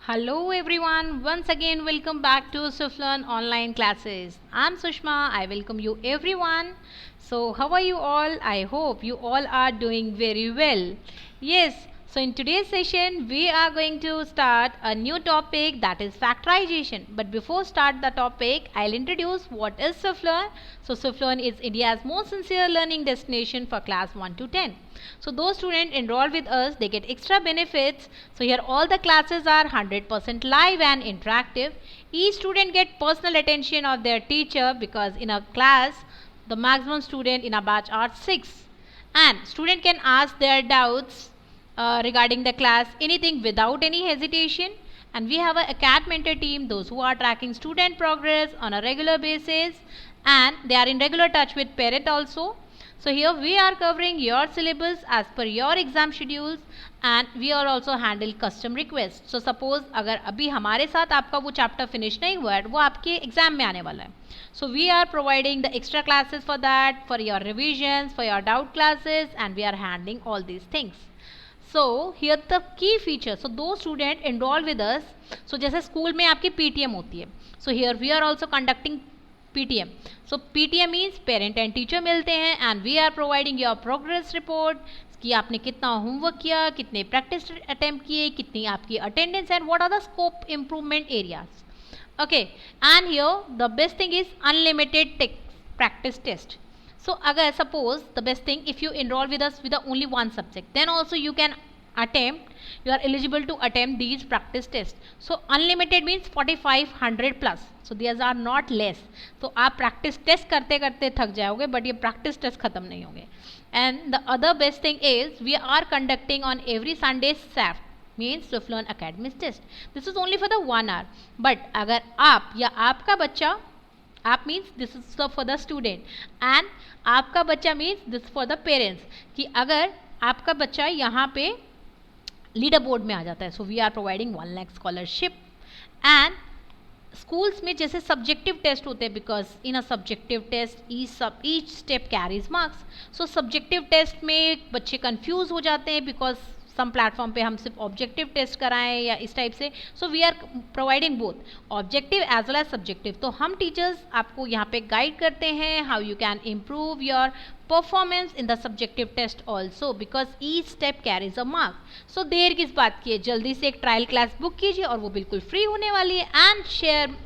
Hello everyone, once again welcome back to Suflan online classes. I'm Sushma. I welcome you everyone. So how are you all? I hope you all are doing very well. Yes, so in today's session we are going to start a new topic, that is factorization. But before start the topic, I'll introduce what is Suflan. So Suflan is India's most sincere learning destination for class 1 to 10. So those students enroll with us, they get extra benefits. So here all the classes are 100% live and interactive. Each student get personal attention of their teacher, because in a class the maximum student in a batch are 6, and student can ask their doubts regarding the class anything without any hesitation. And we have a acad mentor team, those who are tracking student progress on a regular basis, and they are in regular touch with parent also. So here we are covering your syllabus as per your exam schedules, and we are also handle custom requests. So suppose अगर अभी हमारे साथ आपका वो chapter finish नहीं हुआ है, वो आपके एग्जाम में आने वाला है. So we are providing the extra classes for that, for your revisions, for your doubt classes, and we are handling all these things. So here the key feature. So those student enroll with us. So जैसे school में आपकी PTM होती है, so here we are also conducting PTM. So PTM means parent and teacher मिलते हैं, and we are providing your progress report कि आपने कितना होमवर्क किया, कितने प्रैक्टिस अटेम्प्ट किए, कितनी आपकी attendance and what are the scope improvement areas. Okay, and here the best thing is unlimited practice test. So agar suppose the best thing, if you enroll with us with only one subject, then also you can attempt, you are eligible to attempt these practice tests. So unlimited means 4500 plus. So these are not less. तो आप practice test करते करते थक जाओगे, but ये practice test खत्म नहीं होंगे. And the other best thing is we are conducting on every Sunday SAFT, means Suflan Academy test. This is only for the 1 hour. But अगर आप या आपका बच्चा, आप means this is for the student, and आपका बच्चा means this for the parents, कि अगर आपका बच्चा यहाँ पे लीडर बोर्ड में आ जाता है, so we are providing 1 lakh scholarship. And schools में जैसे सब्जेक्टिव टेस्ट होते हैं, because in a subjective test each step carries marks. So subjective test में बच्चे कंफ्यूज हो जाते हैं, बिकॉज सम प्लेटफॉर्म पे हम सिर्फ ऑब्जेक्टिव टेस्ट कराएं या इस टाइप से. So we are providing both objective as well as subjective. तो हम टीचर्स आपको यहाँ पे गाइड करते हैं how you can improve your performance in the subjective test also, because each step carries a mark. So there किस बात की है, जल्दी से एक ट्रायल क्लास बुक कीजिए, और वो बिल्कुल फ्री होने वाली है. And share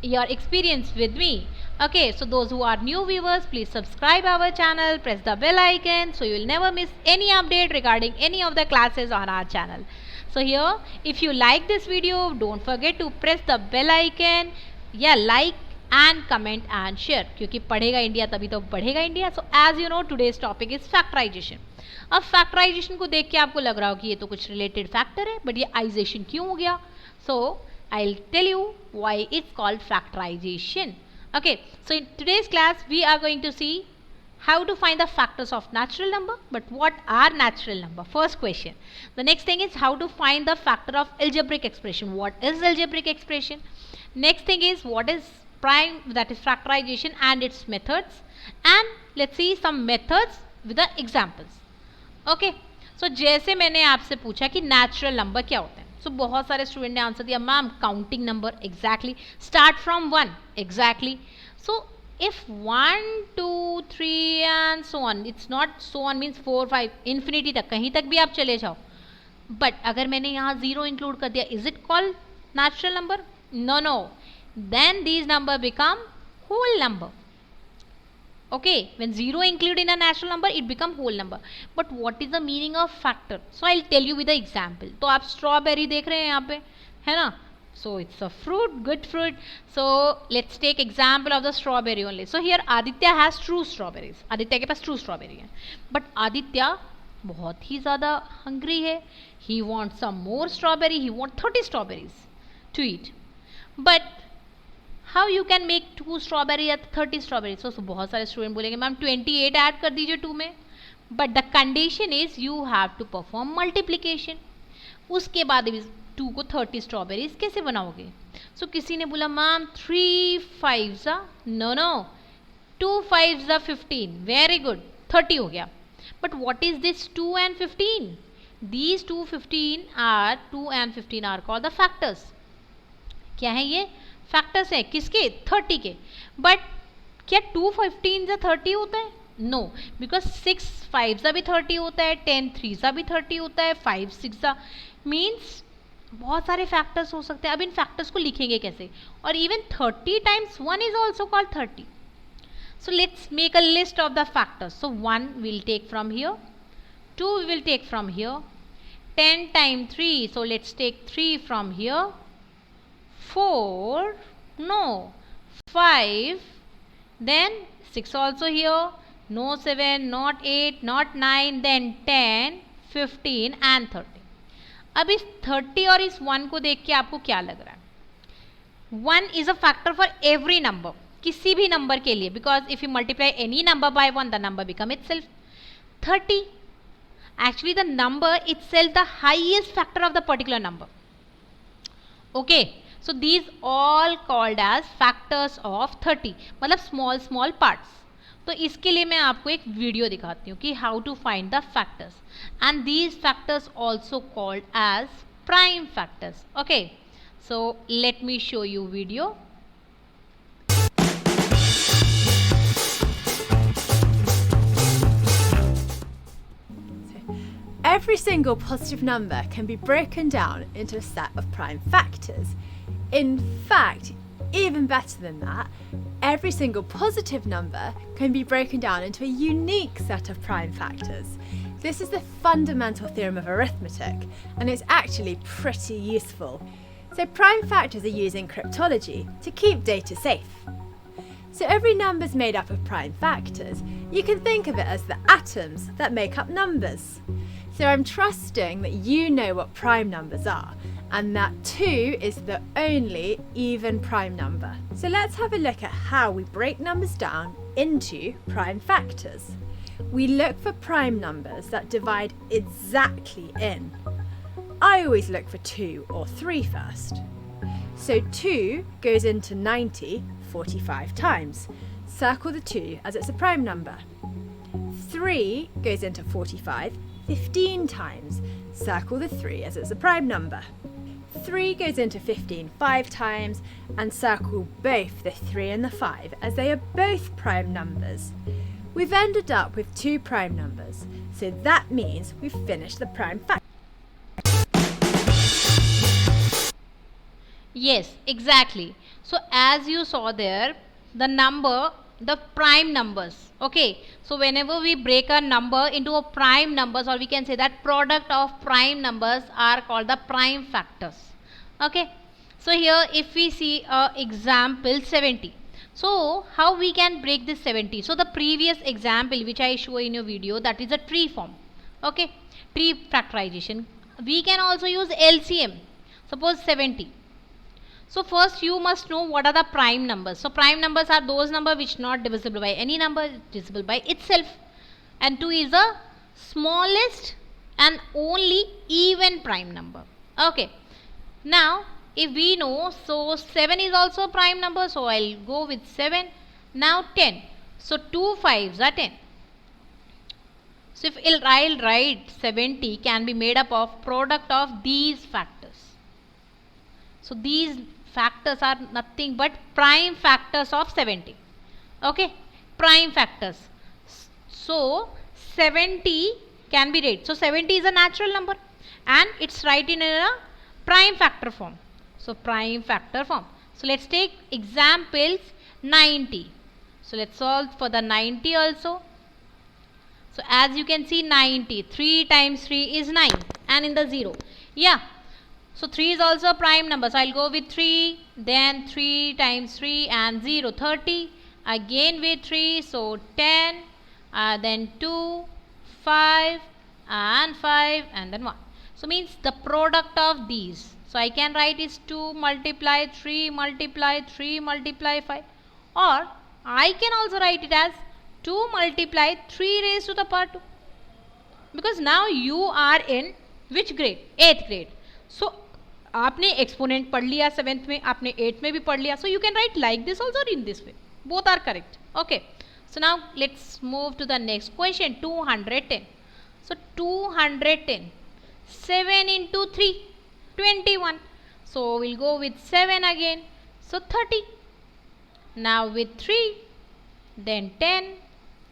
your experience with me. Okay, so those who are new viewers, please subscribe our channel, press the bell icon, so you will never miss any update regarding any of the classes on our channel. So here, if you like this video, don't forget to press the bell icon, yeah, like and comment and share, क्योंकि पढ़ेगा India तभी तो बढ़ेगा India. So as you know, today's topic is factorization. अब factorization को देख के आपको लग रहा हो कि ये तो कुछ related factor है, but ये ization क्यों हो गया? So I'll tell you why it's called factorization. Okay, so in today's class we are going to see how to find the factors of natural number. But what are natural number? First question. The next thing is how to find the factor of algebraic expression. What is algebraic expression? Next thing is what is prime, that is factorization, and its methods. And let's see some methods with the examples. Okay, so जैसे मैंने आपसे पूछा कि natural number क्या होता है, सो बहुत सारे स्टूडेंट ने आंसर दिया, ma'am counting number. Exactly. Start from 1. Exactly. So if 1 2 3 and so on, it's not so on means 4 5 infinity तक, कहीं तक भी आप चले जाओ. बट अगर मैंने यहाँ 0 इंक्लूड कर दिया, is it called natural number? No no. Then these number become whole number. Okay, when 0 included in a natural number, it become whole number. But what is the meaning of factor? So I'll tell you with the example. तो आप strawberry देख रहे हैं यहाँ पे, है ना? So it's a fruit, good fruit. So let's take example of the strawberry only. So here Aditya has true strawberries. Aditya के पास true strawberry है. But आदित्य बहुत ही ज़्यादा hungry है. He wants some more strawberry. He wants 30 strawberries to eat. But how you can make 2 strawberry या 30 strawberry? सो बहुत सारे student बोलेंगे ma'am 28 add कर दीजिए 2 में. But the condition is you have to perform multiplication. उसके बाद 2 को 30 स्ट्रॉबेरीज कैसे बनाओगे? सो किसी ने बोला ma'am 3 5 no no 2 5 15. Very good, 30 हो गया. But what is this 2 and 15? these 2 and 15 are called the factors. क्या है ये? फैक्टर्स है किसके? 30 के. बट क्या 2 15 जा 30 होता है? नो, बिकॉज 6 5 जा भी 30 होता है, 10 3 जा भी 30 होता है, 5 6 जा, मीन्स बहुत सारे फैक्टर्स हो सकते हैं. अब इन फैक्टर्स को लिखेंगे कैसे? और even 30 times 1 is also called 30. So let's make a list of the factors. So 1 we'll take from here, 2 we will take from here, 10 times 3, so let's take 3 from here, 4, no, 5, then 6 also here, no 7, not 8, not 9, then 10, 15 and 30. अब इस 30 और इस 1 को देख के आपको क्या लग रहा है? 1 is a factor for every number, किसी भी नंबर के लिए, because if you multiply any number by 1 the number become itself 30. Actually the number itself the highest factor of the particular number. Okay, so these all called as factors of 30, मतलब small small parts. तो इसके लिए मैं आपको एक video दिखाती हूँ कि how to find the factors, and these factors also called as prime factors. Okay, so let me show you video. Every single positive number can be broken down into a set of prime factors. In fact, even better than that, every single positive number can be broken down into a unique set of prime factors. This is the fundamental theorem of arithmetic, and it's actually pretty useful. So prime factors are used in cryptology to keep data safe. So every number is made up of prime factors. You can think of it as the atoms that make up numbers. So I'm trusting that you know what prime numbers are, and that 2 is the only even prime number. So let's have a look at how we break numbers down into prime factors. We look for prime numbers that divide exactly in. I always look for 2 or 3 first. So 2 goes into 90 45 times. Circle the 2 as it's a prime number. 3 goes into 45 15 times. Circle the 3 as it's a prime number. 3 goes into 15 5 times, and circle both the 3 and the 5 as they are both prime numbers. We've ended up with 2 prime numbers, so that means we've finished the prime factor. Yes, exactly. So as you saw there, the prime numbers. Okay, so whenever we break a number into a prime numbers, or we can say that product of prime numbers are called the prime factors. Okay, so here if we see example 70, so how we can break this 70? So the previous example which I show in your video, that is a tree form. Okay, tree factorization. We can also use LCM. Suppose 70. So first you must know what are the prime numbers. So prime numbers are those numbers which not divisible by any number, divisible by itself. And 2 is the smallest and only even prime number. Okay. Now if we know, so 7 is also a prime number, so I'll go with 7. Now 10. So 2 5s are 10. So if I'll write 70 can be made up of product of these factors. So these factors are nothing but prime factors of 70. Okay, prime factors. So 70 can be read. So 70 is a natural number and it's written in a prime factor form. So prime factor form. So let's take examples 90. So let's solve for the 90 also. So as you can see 90, 3 times 3 is 9 and in the 0. Yeah. So 3 is also a prime number. So I'll go with 3, then 3 times 3 and 0, 30. Again with 3, so 10, then 2, 5 and 5 and then 1. So means the product of these. So I can write is 2 multiply 3 multiply 3 multiply 5. Or I can also write it as 2 multiply 3 raised to the power 2. Because now you are in which grade? 8th grade. So आपने exponent पढ़ लिया 7th में, आपने 8th में भी पढ़ लिया. So you can write like this also in this way. Both are correct. Okay, so now let's move to the next question. 210. So 210. 7 into 3, 21. So we'll go with 7 again. So 30. Now with 3, then 10,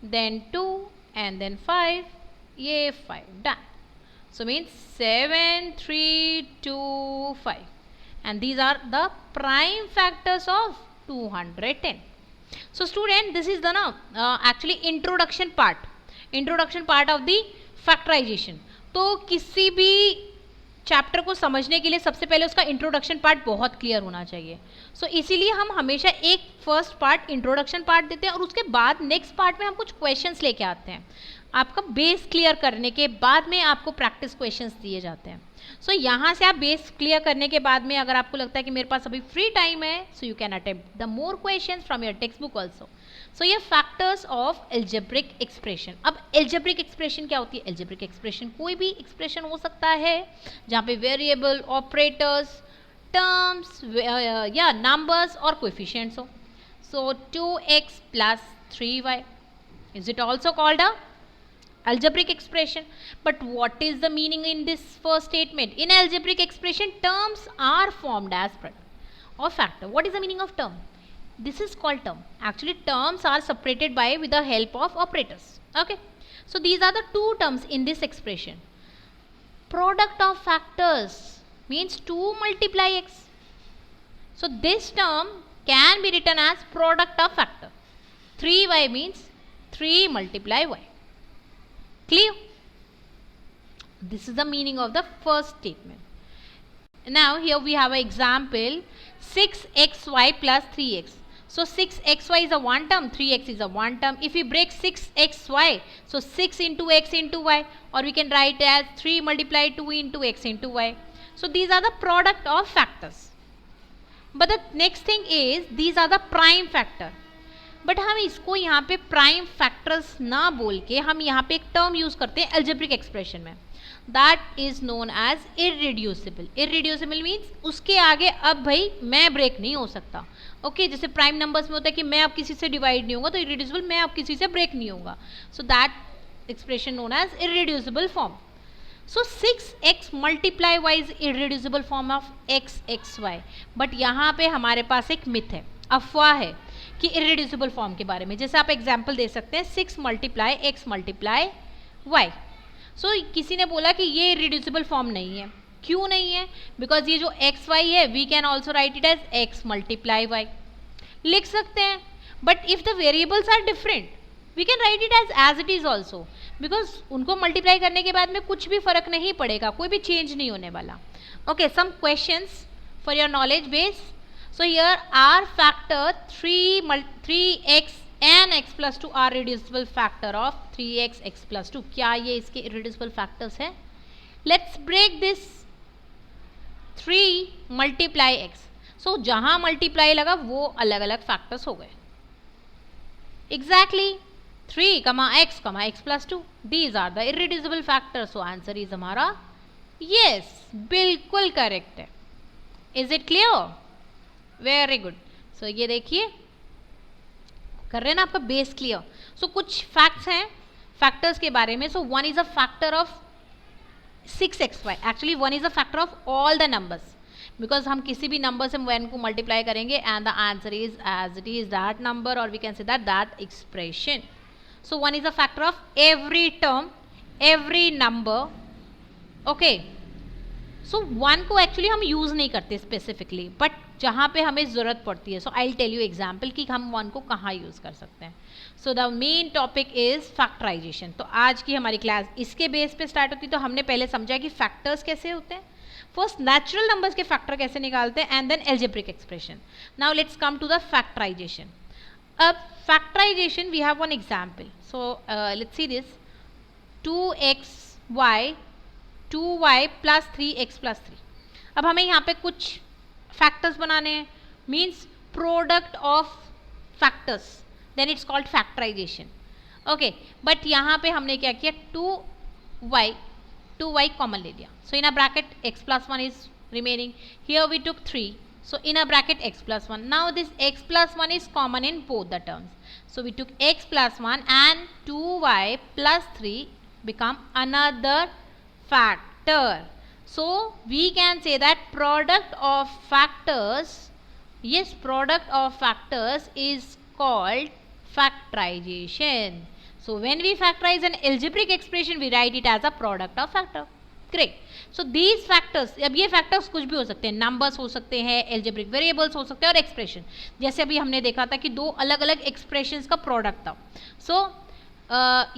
then 2, and then 5. Yeah, 5. Done. So means 7, 3, 2, 5. And these are the prime factors of 210. So student, this is the actually introduction part of the factorization. तो किसी भी chapter को समझने के लिए सबसे पहले उसका इंट्रोडक्शन पार्ट बहुत क्लियर होना चाहिए. सो इसीलिए हम हमेशा एक फर्स्ट पार्ट इंट्रोडक्शन पार्ट देते हैं और उसके बाद नेक्स्ट पार्ट में हम कुछ क्वेश्चंस लेके आते हैं. आपका बेस क्लियर करने के बाद में आपको प्रैक्टिस क्वेश्चंस दिए जाते हैं. सो यहाँ से आप बेस क्लियर करने के बाद में अगर आपको लगता है कि मेरे पास अभी फ्री टाइम है, so you can attempt the more questions from your text book also. So ये फैक्टर्स ऑफ एल्जेब्रिक एक्सप्रेशन. अब एल्जेब्रिक एक्सप्रेशन क्या होती है? एल्जेब्रिक एक्सप्रेशन कोई भी एक्सप्रेशन हो सकता है जहाँ पे वेरिएबल, ऑपरेटर्स, टर्म्स या नंबर्स और कोएफिशिएंट्स हो. सो 2x plus 3y, is it also called a algebraic expression? But what is the meaning in this first statement? In algebraic expression, terms are formed as product or factor. What is the meaning of term? This is called term. Actually, terms are separated by with the help of operators. Okay. So these are the two terms in this expression. Product of factors means 2 multiply x. So this term can be written as product of factor. 3y means 3 multiply y. Clear? This is the meaning of the first statement. Now here we have an example, 6xy plus 3x. So 6xy is a one term, 3x is a one term. If we break 6xy, so 6 into x into y, or we can write as 3 multiply 2 into x into y. So these are the product of factors. But the next thing is these are the prime factor. But हम इसको यहाँ पे prime factors ना बोल के हम यहाँ पे एक टर्म यूज करते हैं एल्जेब्रिक एक्सप्रेशन में, that is known as irreducible. Irreducible means उसके आगे अब भाई मैं ब्रेक नहीं हो सकता. ओके, जैसे प्राइम नंबर्स में होता है कि मैं अब किसी से डिवाइड नहीं होगा, तो इररिड्यूसिबल मैं अब किसी से ब्रेक नहीं होगा. So that expression known as irreducible form. So 6x multiply y is irreducible form of xxy. But यहाँ पे हमारे पास एक मिथ है, अफवाह है कि इररिड्यूसिबल फॉर्म के बारे में. जैसे आप एग्जाम्पल दे सकते हैं 6 मल्टीप्लाई x मल्टीप्लाई y. सो किसी ने बोला कि ये इररिड्यूसिबल फॉर्म नहीं है. क्यों नहीं है? बिकॉज ये जो एक्स वाई है we can also write it as x multiply y. लिख सकते हैं, but if the variables are different we can write it as it is also, because उनको मल्टीप्लाई करने के बाद में कुछ भी फर्क नहीं पड़ेगा, कोई भी चेंज नहीं होने वाला. Okay, some questions for your knowledge base. So here R factor 3x and x plus 2 are reducible factor of 3x x plus 2. क्या ये इसके irreducible factors हैं? Let's break this 3 multiply x. So जहाँ multiply लगा वो अलग अलग factors हो गए. Exactly 3, x, x plus 2. These are the irreducible factors. So answer is हमारा yes, बिल्कुल correct है. Is it clear? Very good. So ये देखिए कर रहे हैं ना आपका बेस क्लियर. सो कुछ फैक्ट्स हैं फैक्टर्स के बारे में. So 1 is a factor of 6xy. Actually 1 is a factor of all the numbers, because हम किसी भी नंबर से 1 को मल्टीप्लाई करेंगे and the answer is as it is that number, और we can say that expression. So 1 is a factor of every term, every number. Okay, so 1 को actually हम use नहीं करते स्पेसिफिकली, बट जहाँ पे हमें ज़रूरत पड़ती है. So I will tell you example कि हम 1 को कहाँ यूज़ कर सकते हैं. So the main topic is factorisation. तो आज की हमारी क्लास इसके बेस पे स्टार्ट होती है. तो हमने पहले समझा कि फैक्टर्स कैसे होते हैं, फर्स्ट नेचुरल नंबर्स के फैक्टर कैसे निकालते हैं, and then algebraic expression. Now let's come to the factorisation. अब factorisation we have one example. So let's see this 2xy 2y plus 3x plus 3. अब हमें यहाँ पे कुछ फैक्टर्स बनाने हैं, means product of factors, then it's called factorisation. Okay, but यहाँ पे हमने क्या किया, 2y कॉमन ले लिया. So in a bracket x plus 1 is remaining. Here we took 3, so in a bracket x plus 1. Now this x plus 1 is common in both the terms. So we took x plus 1 and 2y plus 3 become another fact. factor. So we can say that product of factors, yes, product of factors is called factorization. So when we factorize an algebraic expression, we write it as a product of factor. Great. So these factors, अब ये factors कुछ भी हो सकते हैं, numbers हो सकते हैं, algebraic variables हो सकते हैं और expression. जैसे अभी हमने देखा था कि दो अलग अलग expressions का product था. So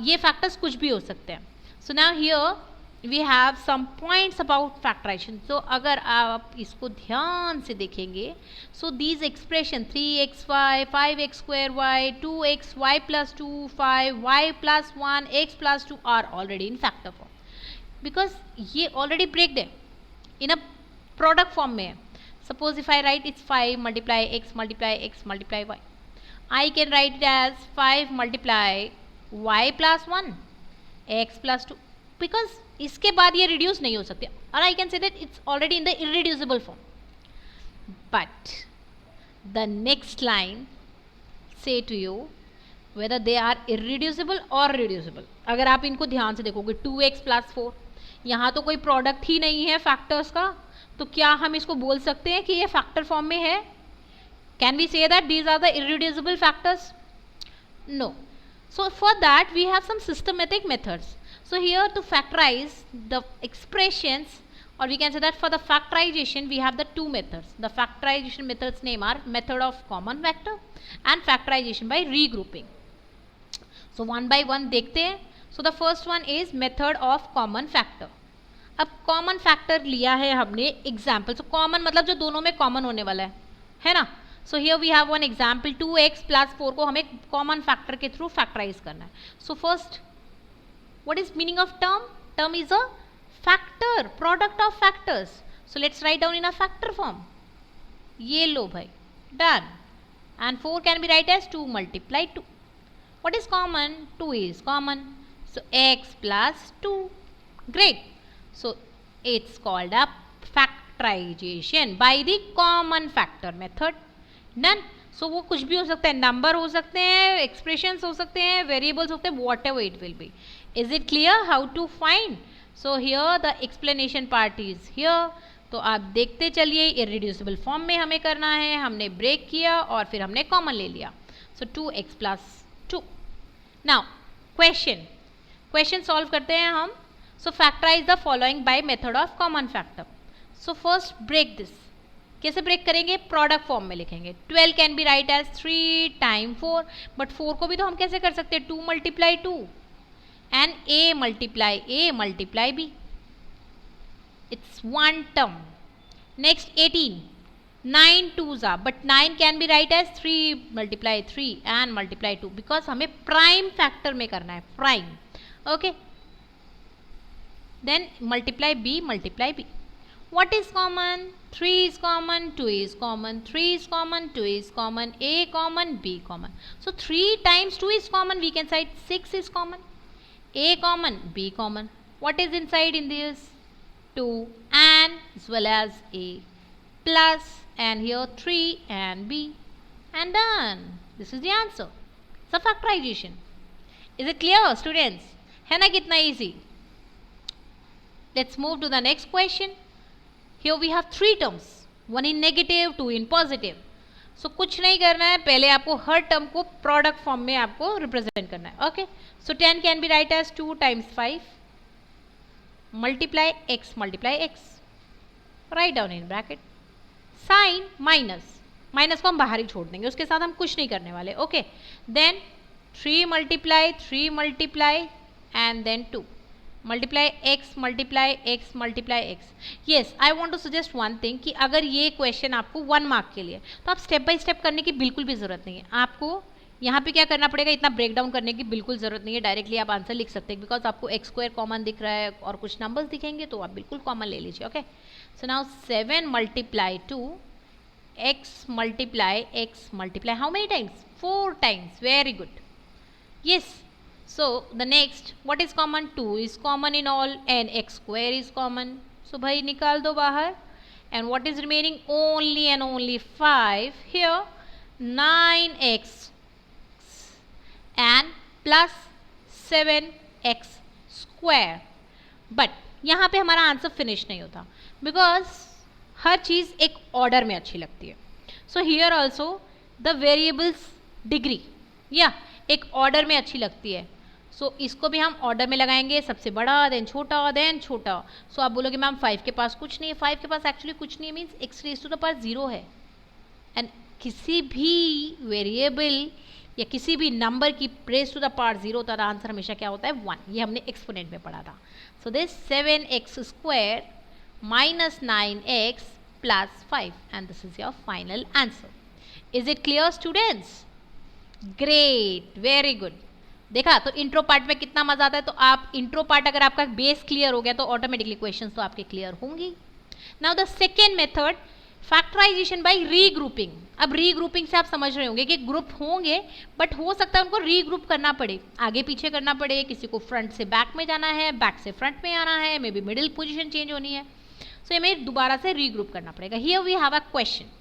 ये factors कुछ भी हो सकते हैं. So now here we have some points about factorization. So अगर आप इसको ध्यान से देखेंगे, so these expression 3xy, 5x square y, 2x, y plus 2, 5, y plus 1, x plus 2 are already in factor form. Because ये already breaked है, in a product form में है. Suppose if I write it's 5 multiply x multiply x multiply y, I can write it as 5 multiply y plus 1 x plus 2, because इसके बाद ये reduce नहीं हो सकते, और I can say that it's already in the irreducible form. But the next line say to you whether they are irreducible or reducible. अगर आप इनको ध्यान से देखोगे 2x plus 4, यहाँ तो कोई प्रोडक्ट ही नहीं है फैक्टर्स का, तो क्या हम इसको बोल सकते हैं कि ये फैक्टर फॉर्म में है? Can we say that these are the irreducible factors? No. So for that we have some systematic methods. So here to factorize the expressions, or we can say that for the factorization we have the two methods. The factorization methods name are method of common factor and factorization by regrouping. So one by one देखते हैं. So the first one is method of common factor. अब common factor लिया है हमने example. So common मतलब जो दोनों में common होने वाला है ना? So here we have one example 2x plus 4 को हमें common factor के through factorize करना है. So first, what is meaning of term? Term is a factor, product of factors. So let's write down in a factor form. ये लो भाई, done. And 4 can be write as 2 multiply 2. What is common? 2 is common. So x plus 2. Great. So it's called a factorization by the common factor method. Done. So वो कुछ भी हो सकता है, number हो सकते हैं, एक्सप्रेशंस हो सकते हैं, वेरिएबल्स होते हैं, whatever it will be. Is it clear how to find? So here the explanation part is here. तो आप देखते चलिए, इररिड्यूसिबल फॉर्म में हमें करना है, हमने ब्रेक किया और फिर हमने कॉमन ले लिया. So 2x plus 2. Now question solve करते हैं हम. So factorise the following by method of common factor. So first break this. कैसे ब्रेक करेंगे? प्रोडक्ट फॉर्म में लिखेंगे. 12 can be write as 3 time 4, but 4 को भी तो हम कैसे कर सकते हैं? 2 multiply 2 and a multiply b. It's one term. Next 18, 9 2s are, but 9 can be write as 3 multiply 3 and multiply 2, because हमें प्राइम फैक्टर में करना है, prime. Okay, then multiply b. What is common? 3 is common, 2 is common, 3 is common, 2 is common, a common, b common. So 3 times 2 is common, we can say 6 is common, a common, b common. What is inside in this? 2 and as well as a plus, and here 3 and b, and done. This is the answer. It's a factorization. Is it clear, students? है ना कितना easy? Let's move to the next question. Here we have 3 terms, 1 in negative, 2 in positive. So कुछ नहीं करना है, पहले आपको हर टर्म को प्रोडक्ट फॉर्म में आपको रिप्रेजेंट करना है. Okay, so 10 can be write as 2 times 5 multiply x, write down in bracket. Sign minus को हम बाहर ही छोड़ देंगे, उसके साथ हम कुछ नहीं करने वाले. Okay, then 3 multiply and then 2 multiply x multiply x. Yes, I want to suggest one thing कि अगर ये क्वेश्चन आपको 1 मार्क के लिए, तो आप स्टेप बाय स्टेप करने की बिल्कुल भी ज़रूरत नहीं है. आपको यहाँ पे क्या करना पड़ेगा, इतना ब्रेक डाउन करने की बिल्कुल ज़रूरत नहीं है. डायरेक्टली आप आंसर लिख सकते हैं, बिकॉज आपको x स्क्वायर कॉमन दिख रहा है और कुछ नंबर्स दिखेंगे तो आप बिल्कुल कॉमन ले लीजिए. Okay, so now 7 multiply 2 x multiply how many times? 4 times. Very good. Yes. So the next, what is common? 2 is common in all and x square is common. So भाई निकाल दो बाहर. And what is remaining? Only and only 5. Here 9x and plus 7x square. But यहाँ पे हमारा answer finish नहीं होता, because हर चीज़ एक ऑर्डर में अच्छी लगती है. सो here also the variables degree या एक ऑर्डर में अच्छी लगती है. सो इसको भी हम ऑर्डर में लगाएंगे, सबसे बड़ा देन छोटा देन छोटा. सो आप बोलोगे मैम 5 के पास कुछ नहीं है. 5 के पास एक्चुअली कुछ नहीं है means x raise to the power 0 है. किसी भी वेरिएबल या किसी भी नंबर की रेज़ टू द पावर 0 होता है, आंसर हमेशा क्या होता है 1. ये हमने एक्सपोनेंट में पढ़ा था. So this 7x square minus 9x plus 5 and this is your final answer. Is it clear students? Great, very good. देखा तो इंट्रो पार्ट में कितना मजा आता है. तो आप इंट्रो पार्ट अगर आपका बेस क्लियर हो गया तो ऑटोमेटिकली क्वेश्चंस तो आपके क्लियर होंगी. Now the second method factorisation by regrouping. अब रीग्रुपिंग से आप समझ रहे होंगे कि ग्रुप होंगे बट हो सकता है उनको रीग्रुप करना पड़े, आगे पीछे करना पड़े, किसी को फ्रंट से बैक में जाना है, बैक से फ्रंट में आना है, may be middle position change होनी है. सो ये हमें दोबारा से रीग्रुप करना पड़ेगा. Here we have a question.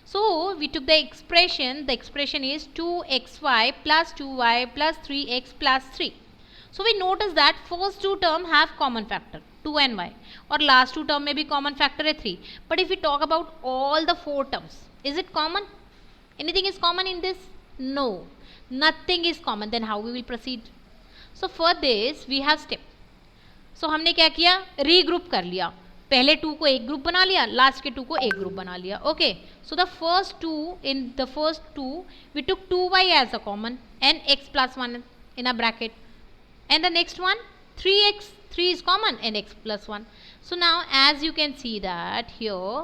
So we took the expression is 2xy plus 2y plus 3x plus 3. So we notice that first two term have common factor 2 and y और last two term में भी common factor है 3. But if we talk about all the 4 terms, is it common? Anything is common in this? No, nothing is common. Then how we will proceed? So for this we have step. So हमने क्या किया, regroup कर लिया. पहले 2 को एक group बना लिया, लास्ट के 2 को एक ग्रुप बना लिया. Okay, so the first 2 we took 2y as a common and x plus 1 in a bracket and the next one 3x, 3 is common and x plus 1. So now as you can see that here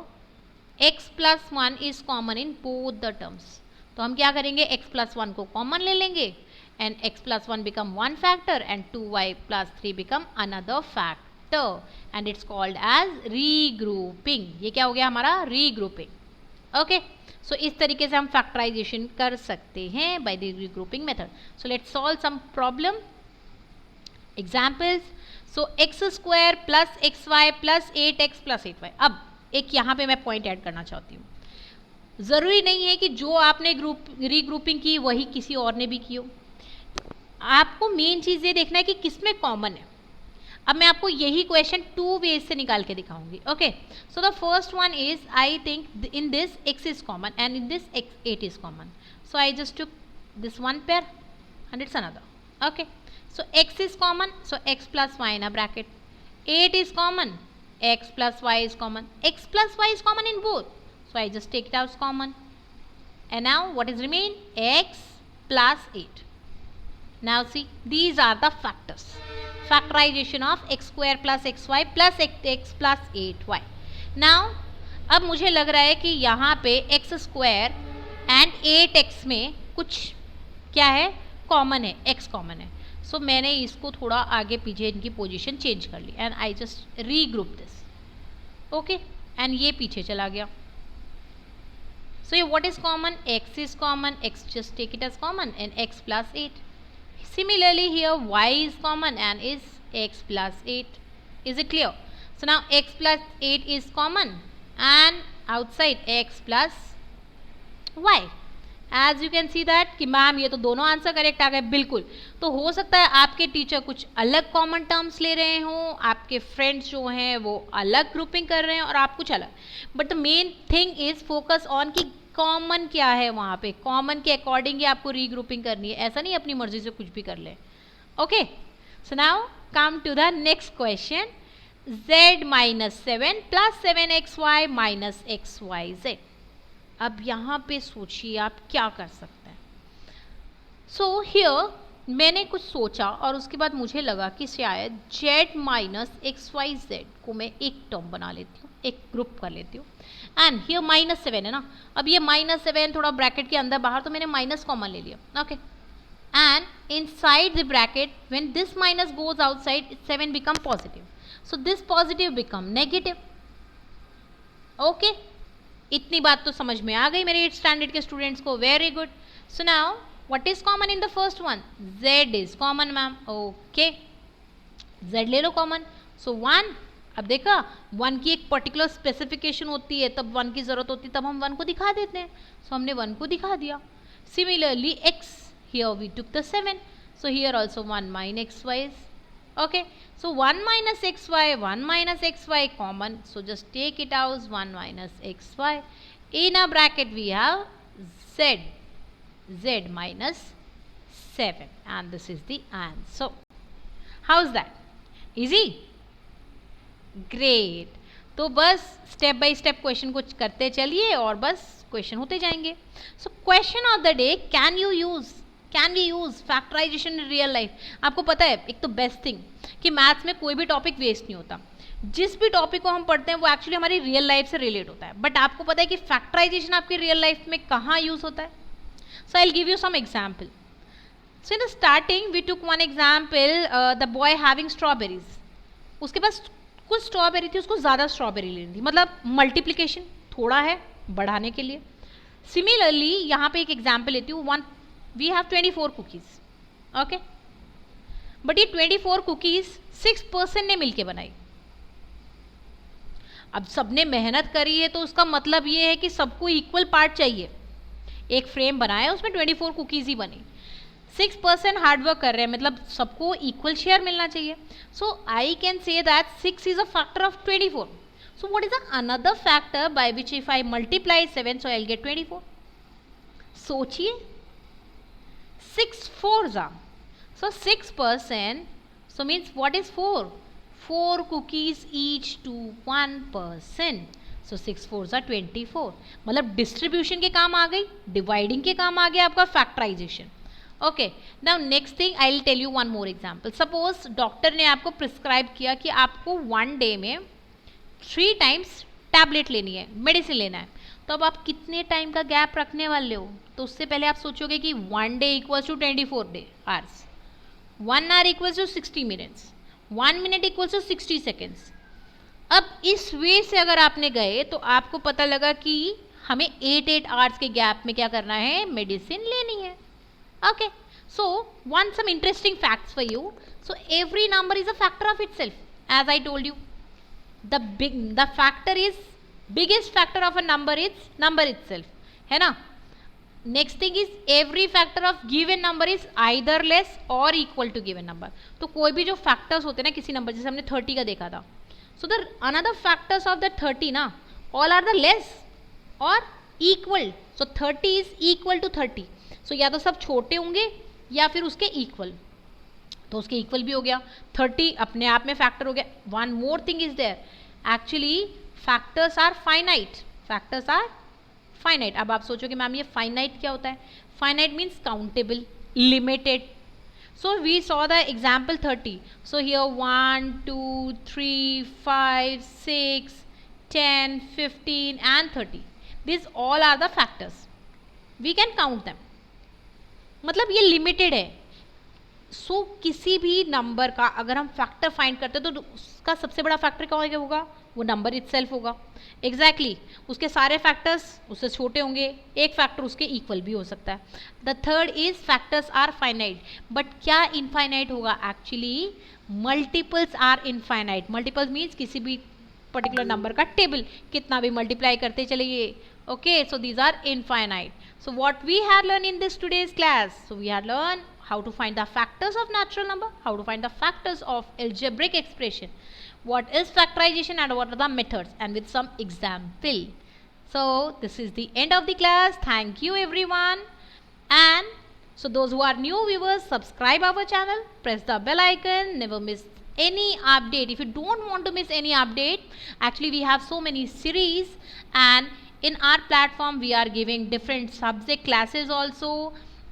x plus 1 is common in both the terms. तो हम क्या करेंगे, x plus 1 को common ले लेंगे and x plus 1 become one factor and 2y plus 3 become another factor. And it's called as regrouping. ये क्या हो गया हमारा regrouping. ओके, सो इस तरीके से हम फैक्टराइजेशन कर सकते हैं by the regrouping method. So let's solve some problem. Examples. So x square plus xy plus 8x plus 8y. अब एक यहाँ पे मैं पॉइंट ऐड करना चाहती हूँ. ज़रूरी नहीं है कि जो आपने रीग्रुपिंग की वही किसी और ने भी की हो. आपको मेन चीज़ ये देखना है कि किसमें कॉमन है. अब मैं आपको यही क्वेश्चन 2 वेज से निकाल के दिखाऊंगी. Okay, so the first one is I think in this x is common and in this 8 is common. So I just took this one pair and it's another. Okay, so x is common, so x plus y in a bracket. 8 is common, x plus y is common. X plus y is common in both, so I just take it as common. And now what is remain? X plus 8. Now see, these are the factors. Factorization of x square plus xy plus x plus 8y. Now अब मुझे लग रहा है कि यहाँ पे x square and 8x में कुछ क्या है, कॉमन है, x कॉमन है. सो मैंने इसको थोड़ा आगे पीछे इनकी पोजीशन चेंज कर ली and I just regroup this. Okay, and ये पीछे चला गया. सो ये what is common, x is common, x just take it as common and x plus 8. Similarly here y is common and is x plus 8. Is it clear? So now x plus 8 is common and outside x plus y. As you can see that कि ma'am ये तो दोनों answer correct आ गए. बिल्कुल, तो हो सकता है आपके टीचर कुछ अलग कॉमन टर्म्स ले रहे हों, आपके फ्रेंड्स जो हैं वो अलग ग्रुपिंग कर रहे हैं और आप कुछ अलग. But the main thing is focus on कि कॉमन क्या है वहाँ पे. कॉमन के अकॉर्डिंग ही आपको रीग्रुपिंग करनी है, ऐसा नहीं अपनी मर्जी से कुछ भी कर ले. Okay, so now come to the next question. z minus 7 plus 7xy minus xyz. अब यहाँ पे सोचिए आप क्या कर सकते हैं. सो हियर मैंने कुछ सोचा और उसके बाद मुझे लगा कि शायद z माइनस xyz को मैं एक टर्म बना लेती हूँ, एक ग्रुप कर लेती हूँ. एंड हियर -7 है ना. अब ये -7 थोड़ा ब्रैकेट के अंदर बाहर, तो मैंने माइनस कॉमन ले लिया. Okay, and inside the bracket when this minus goes outside 7 become positive. So this positive become negative. Okay, इतनी बात तो समझ में आ गई मेरे 8th स्टैंडर्ड के स्टूडेंट्स को. Very good. So now what is common in the first one? z is common ma'am. Okay, z ले लो कॉमन. सो 1. अब देखा 1 की एक पर्टिकुलर स्पेसिफिकेशन होती है, तब 1 की ज़रूरत होती है, तब हम 1 को दिखा देते हैं. सो हमने 1 को दिखा दिया. Similarly x, here we took the 7. So here also 1 mine xy. Okay, so 1 minus xy common, so just take it out, 1 minus xy. In a bracket we have z minus 7, and this is the answer. How's that? Easy? Great. तो बस step by step question कुछ करते चलिए और बस question होते जाएंगे. So question of the day, can we use factorisation in real life. आपको पता है एक तो बेस्ट थिंग कि मैथ्स में कोई भी टॉपिक वेस्ट नहीं होता. जिस भी टॉपिक को हम पढ़ते हैं वो एक्चुअली हमारी रियल लाइफ से रिलेट होता है. बट आपको पता है कि फैक्टराइजेशन आपकी रियल लाइफ में कहाँ यूज होता है. So I will give you some example. So in the starting we took one example, the boy having strawberries. उसके पास कुछ स्ट्रॉबेरी थी, उसको ज़्यादा स्ट्रॉबेरी लेनी थी, मतलब मल्टीप्लिकेशन थोड़ा है बढ़ाने के लिए. सिमिलरली यहाँ पे एक एग्जाम्पल लेती हूँ. We have 24 cookies. Okay, but ये 24 कुकीज़ 6 पर्सन ने मिलके बनाई. अब सबने मेहनत करी है तो उसका मतलब ये है कि सबको इक्वल पार्ट चाहिए. एक फ्रेम बनाया, उसमें 24 कुकीज़ ही बनी. 6 पर्सन हार्डवर्क कर रहे हैं, मतलब सबको इक्वल शेयर मिलना चाहिए. So I can say that 6 is a factor of 24. So what is another factor by which if I multiply 7, so I will get 24. सोचिए, 6 4s are. So 6 person, so means what is 4? 4 cookies each to 1 person. So 6 4s are 24. मतलब distribution के काम आ गई, dividing के काम आ गया आपका factorisation. Okay, now next thing I will tell you one more example. Suppose doctor ने आपको प्रिस्क्राइब किया कि आपको 1 डे में 3 टाइम्स टैबलेट लेनी है, मेडिसिन लेना है. तो अब आप कितने टाइम का गैप रखने वाले हो. तो उससे पहले आप सोचोगे कि 1 day equals to 24 hours, 1 hour equals to 60 minutes, 1 minute equals to 60 seconds. अब इस वे से अगर आपने गए तो आपको पता लगा कि हमें 8 आवर्स के गैप में क्या करना है, मेडिसिन लेनी है. Okay, so one some interesting facts for you. So every number is a factor of itself, as I told you. The factor is biggest factor of a number itself, है ना. Next thing is every factor of given number is either less और equal to given number. तो कोई भी जो factors होते हैं ना किसी नंबर, जैसे हमने 30 का देखा था, so the another factors of the 30 ना, ऑल आर द लेस और equal. So 30 is equal to 30. So या तो सब छोटे होंगे या फिर उसके इक्वल. तो उसके इक्वल भी हो गया, 30 अपने आप में फैक्टर हो गया. One more thing is there, actually factors are finite. अब आप सोचोगे मैम ये फाइनाइट क्या होता है. Finite means countable, limited. So we saw the example 30. So here 1 2 3 5 6 10 15 and 30. These all are the factors. We can count them. मतलब ये limited है. सो किसी भी नंबर का अगर हम फैक्टर फाइंड करते हैं तो उसका सबसे बड़ा फैक्टर कौन होगा, वो नंबर इटसेल्फ होगा. एग्जैक्टली उसके सारे फैक्टर्स उससे छोटे होंगे, एक फैक्टर उसके इक्वल भी हो सकता है. The third is factors are finite. But क्या इनफाइनाइट होगा, actually multiples are infinite. Multiples means किसी भी पर्टिकुलर नंबर का टेबल कितना भी मल्टीप्लाई करते चलिए. Okay, so these are infinite. So what we had learned in this today's class? So we had learned how to find the factors of natural number, how to find the factors of algebraic expression, what is factorization and what are the methods, and with some example. So this is the end of the class. Thank you everyone. And so those who are new viewers, subscribe our channel, press the bell icon, never miss any update. If you don't want to miss any update, actually we have so many series, and in our platform we are giving different subject classes also.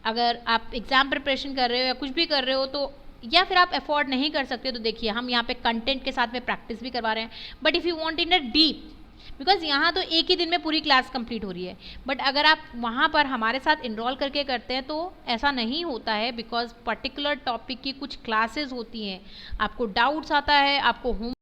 अगर आप exam preparation कर रहे हो या कुछ भी कर रहे हो तो, या फिर आप अफोर्ड नहीं कर सकते तो देखिए हम यहाँ पे कंटेंट के साथ में प्रैक्टिस भी करवा रहे हैं. But if you want in a deep, because यहाँ तो एक ही दिन में पूरी क्लास कंप्लीट हो रही है, बट अगर आप वहाँ पर हमारे साथ इनरोल करके करते हैं तो ऐसा नहीं होता है, बिकॉज पर्टिकुलर टॉपिक की कुछ क्लासेस होती हैं, आपको डाउट्स आता है, आपको होम